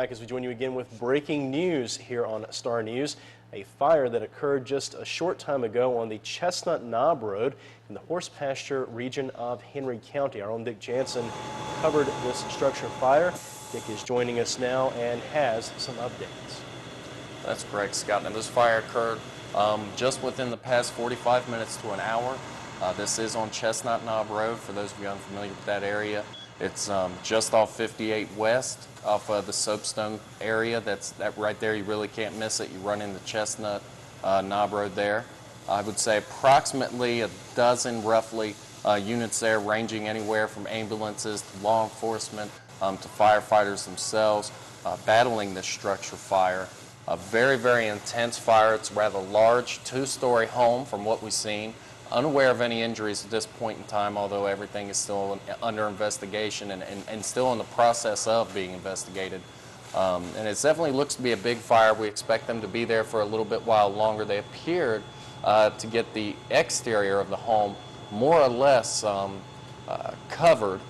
back as we join you again with breaking news here on Star News. A fire that occurred just a short time ago on the Chestnut Knob Road in the horse pasture region of Henry County. Our own Dick Jansen covered this structure fire. Dick is joining us now and has some updates. That's correct, Scott. Now, this fire occurred just within the past 45 minutes to an hour. This is on Chestnut Knob Road, for those of you unfamiliar with that area. It's just off 58 West, off the Soapstone area. That right there, you really can't miss it. You run into Chestnut Knob Road there. I would say approximately a dozen, roughly, units there, ranging anywhere from ambulances to law enforcement to firefighters themselves, battling this structure fire. A very, very intense fire. It's a rather large two-story home from what we've seen. Unaware of any injuries at this point in time, although everything is still under investigation and still in the process of being investigated. And it definitely looks to be a big fire. We expect them to be there for a little bit while longer. They appeared to get the exterior of the home more or less covered,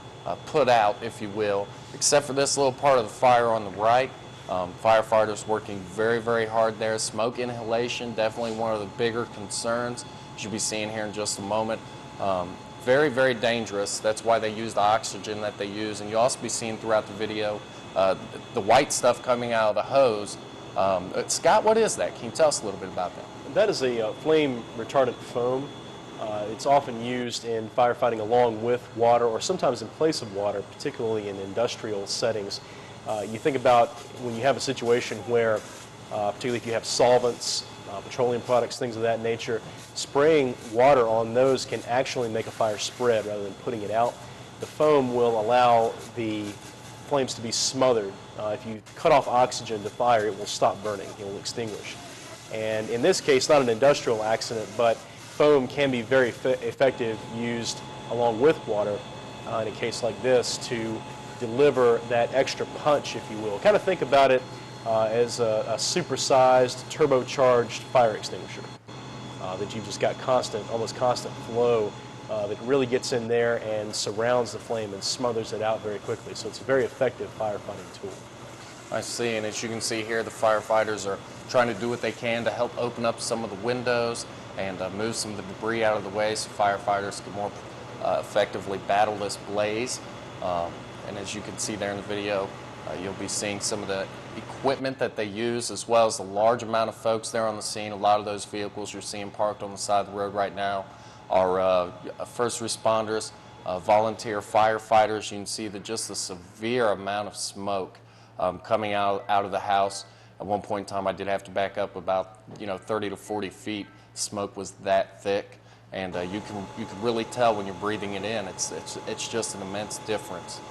put out, if you will, except for this little part of the fire on the right. Firefighters working very, very hard there. Smoke inhalation, definitely one of the bigger concerns. You'll be seeing here in just a moment. Very, very dangerous. That's why they use the oxygen that they use. And you'll also be seeing throughout the video the white stuff coming out of the hose. Scott, what is that? Can you tell us a little bit about that? That is a flame retardant foam. It's often used in firefighting along with water or sometimes in place of water, particularly in industrial settings. You think about when you have a situation where, particularly if you have solvents, petroleum products, things of that nature, spraying water on those can actually make a fire spread rather than putting it out. The foam will allow the flames to be smothered. If you cut off oxygen to fire, it will stop burning, it will extinguish. And in this case, not an industrial accident, but foam can be very effective used along with water in a case like this to deliver that extra punch, if you will. Kind of think about it as a supersized, turbocharged fire extinguisher that you've just got constant, almost constant flow that really gets in there and surrounds the flame and smothers it out very quickly. So it's a very effective firefighting tool. I see, and as you can see here, the firefighters are trying to do what they can to help open up some of the windows and move some of the debris out of the way so firefighters can more effectively battle this blaze. And as you can see there in the video, you'll be seeing some of the equipment that they use, as well as the large amount of folks there on the scene. A lot of those vehicles you're seeing parked on the side of the road right now are first responders, volunteer firefighters. You can see just the severe amount of smoke coming out of the house. At one point in time, I did have to back up about 30 to 40 feet. Smoke was that thick, and you can really tell when you're breathing it in. It's just an immense difference.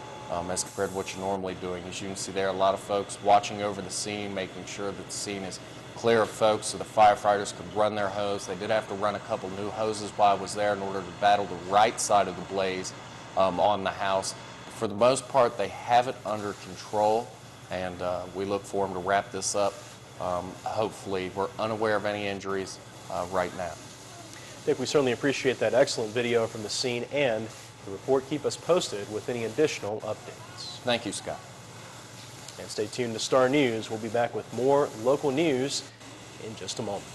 As compared to what you're normally doing. As you can see there, a lot of folks watching over the scene, making sure that the scene is clear of folks so the firefighters could run their hose. They did have to run a couple new hoses while I was there in order to battle the right side of the blaze on the house. For the most part, they have it under control, and we look for them to wrap this up. Hopefully, we're unaware of any injuries right now. Dick, we certainly appreciate that excellent video from the scene and the report. Keep us posted with any additional updates. Thank you, Scott. And stay tuned to Star News. We'll be back with more local news in just a moment.